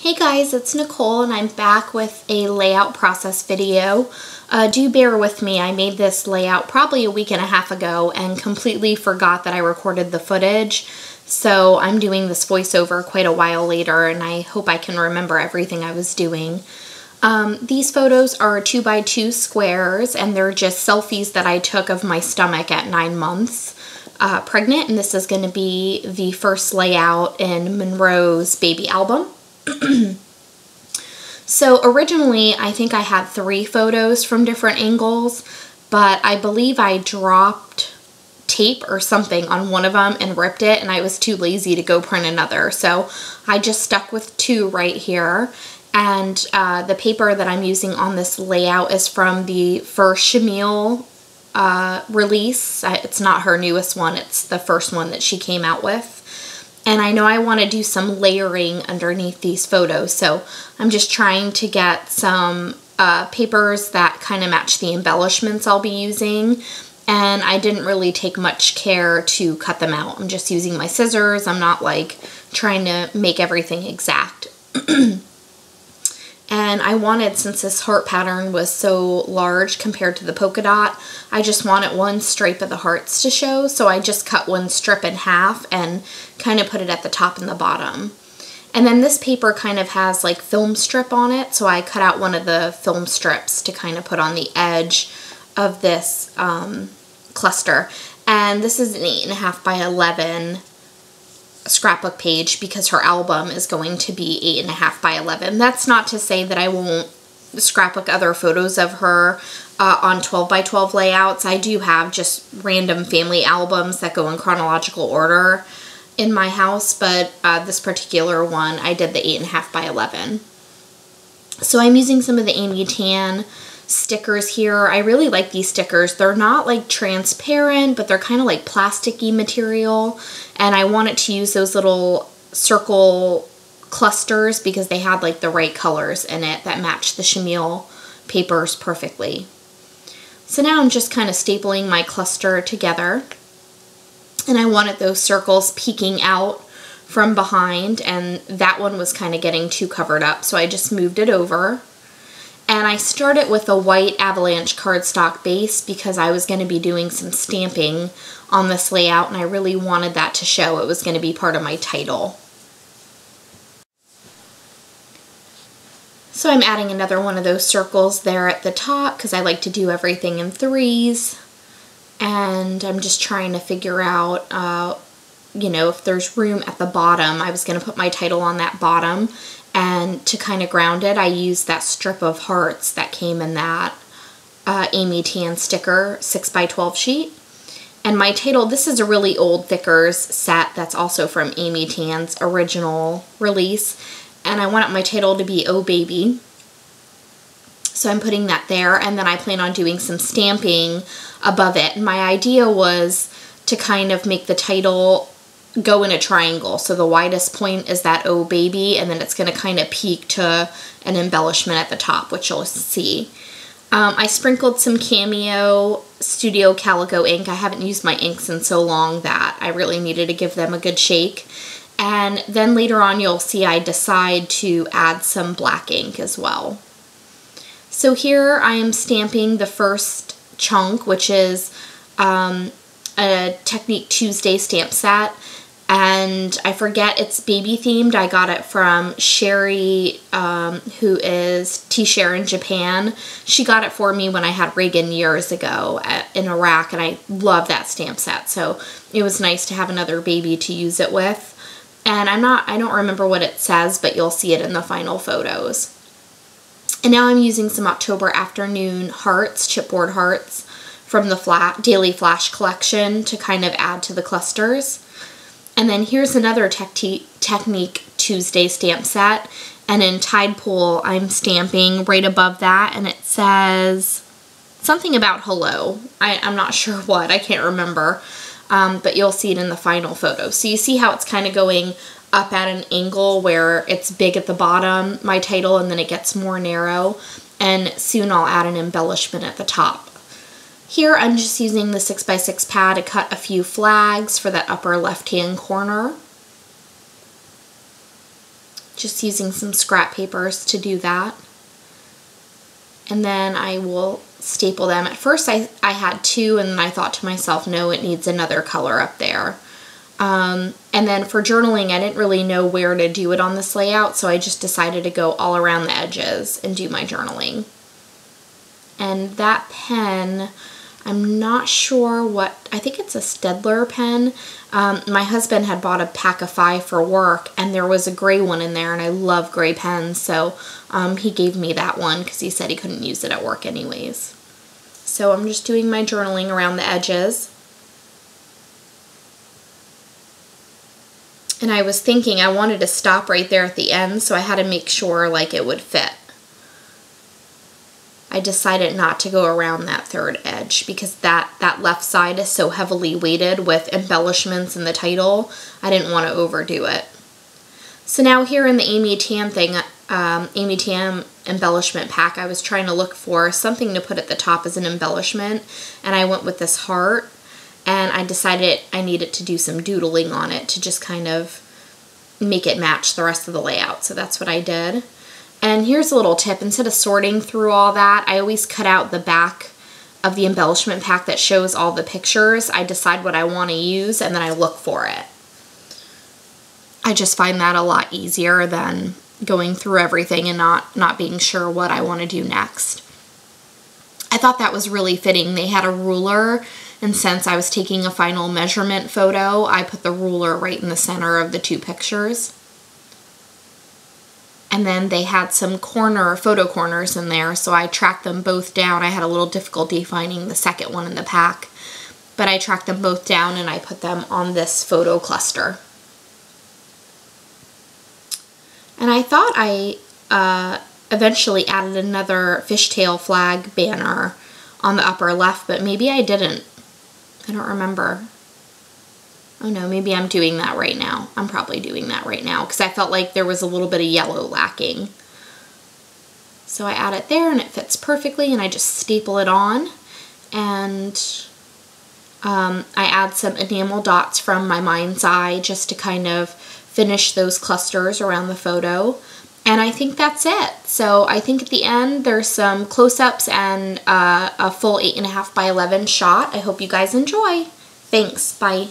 Hey guys, it's Nicole and I'm back with a layout process video. Do bear with me, I made this layout probably a week and a half ago and completely forgot that I recorded the footage. So I'm doing this voiceover quite a while later and I hope I can remember everything I was doing. These photos are 2x2 squares and they're just selfies that I took of my stomach at 9 months pregnant, and this is going to be the first layout in Monroe's baby album. So originally I think I had 3 photos from different angles, but I believe I dropped tape or something on one of them and ripped it, and I was too lazy to go print another. So I just stuck with 2 right here. And the paper that I'm using on this layout is from the first Shamil release. It's not her newest one, it's the first one that she came out with. And I know I want to do some layering underneath these photos, so I'm just trying to get some papers that kind of match the embellishments I'll be using. And I didn't really take much care to cut them out. I'm just using my scissors. I'm not like trying to make everything exact. And I wanted, since this heart pattern was so large compared to the polka dot, I just wanted one stripe of the hearts to show, so I just cut one strip in half and kind of put it at the top and the bottom. And then this paper kind of has like film strip on it, so I cut out one of the film strips to kind of put on the edge of this cluster. And this is an 8.5 by 11 scrapbook page because her album is going to be 8.5 by 11. That's not to say that I won't scrapbook other photos of her on 12 by 12 layouts. I do have just random family albums that go in chronological order in my house, but this particular one I did the 8.5 by 11. So I'm using some of the Amy Tan stickers here. I really like these stickers. They're not like transparent, but they're kind of like plasticky material, and I wanted to use those little circle clusters because they had like the right colors in it that matched the chenille papers perfectly. So now I'm just kind of stapling my cluster together, and I wanted those circles peeking out from behind, and that one was kind of getting too covered up, so I just moved it over. And I started with a white avalanche cardstock base because I was going to be doing some stamping on this layout, and I really wanted that to show. It was going to be part of my title. So I'm adding another one of those circles there at the top because I like to do everything in 3s. And I'm just trying to figure out, you know, if there's room at the bottom. I was going to put my title on that bottom. And to kind of ground it, I used that strip of hearts that came in that Amy Tan sticker 6x12 sheet. And my title, this is a really old thickers set that's also from Amy Tan's original release. And I wanted my title to be Oh Baby. So I'm putting that there, and then I plan on doing some stamping above it. And my idea was to kind of make the title go in a triangle, so the widest point is that Oh Baby, and then it's going to kind of peak to an embellishment at the top, which you'll see. I sprinkled some Cameo Studio Calico ink. I haven't used my inks in so long that I really needed to give them a good shake. And then later on you'll see I decide to add some black ink as well. So here I am stamping the first chunk, which is a Technique Tuesday stamp set. And I forget, it's baby themed. I got it from Sherry, who is T-Share in Japan. She got it for me when I had Reagan years ago in Iraq, and I love that stamp set. So it was nice to have another baby to use it with. And I don't remember what it says, but you'll see it in the final photos. And now I'm using some October Afternoon hearts, chipboard hearts, from the Daily Flash collection to kind of add to the clusters. And then here's another Technique Tuesday stamp set, and in Tide Pool I'm stamping right above that, and it says something about hello. I'm not sure what, I can't remember, but you'll see it in the final photo. So you see how it's kind of going up at an angle where it's big at the bottom, my title, and then it gets more narrow, and soon I'll add an embellishment at the top. Here I'm just using the 6x6 pad to cut a few flags for that upper left-hand corner. Just using some scrap papers to do that. And then I will staple them. At first I had two, and then I thought to myself, no, it needs another color up there. And then for journaling, I didn't really know where to do it on this layout, so I just decided to go all around the edges and do my journaling. And that pen, I'm not sure what, I think it's a Staedtler pen. My husband had bought a pack of 5 for work, and there was a gray one in there, and I love gray pens, so he gave me that one because he said he couldn't use it at work anyways. So I'm just doing my journaling around the edges. And I was thinking I wanted to stop right there at the end, so I had to make sure like it would fit. I decided not to go around that third edge because that left side is so heavily weighted with embellishments in the title. I didn't want to overdo it. So now here in the Amy Tam thing, Amy Tam embellishment pack, I was trying to look for something to put at the top as an embellishment, and I went with this heart. And I decided I needed to do some doodling on it to just kind of make it match the rest of the layout. So that's what I did. And here's a little tip. Instead of sorting through all that, I always cut out the back of the embellishment pack that shows all the pictures. I decide what I want to use, and then I look for it. I just find that a lot easier than going through everything and not being sure what I want to do next. I thought that was really fitting. They had a ruler, and since I was taking a final measurement photo, I put the ruler right in the center of the two pictures. And then they had some photo corners in there, so I tracked them both down. I had a little difficulty finding the second one in the pack, but I tracked them both down and I put them on this photo cluster. And I thought I eventually added another fishtail flag banner on the upper left, but maybe I didn't. I don't remember. Oh no, maybe I'm doing that right now. I'm probably doing that right now because I felt like there was a little bit of yellow lacking. So I add it there and it fits perfectly, and I just staple it on. And I add some enamel dots from my mind's eye just to kind of finish those clusters around the photo. And I think that's it. So I think at the end there's some close-ups and a full 8.5 by 11 shot. I hope you guys enjoy. Thanks. Bye.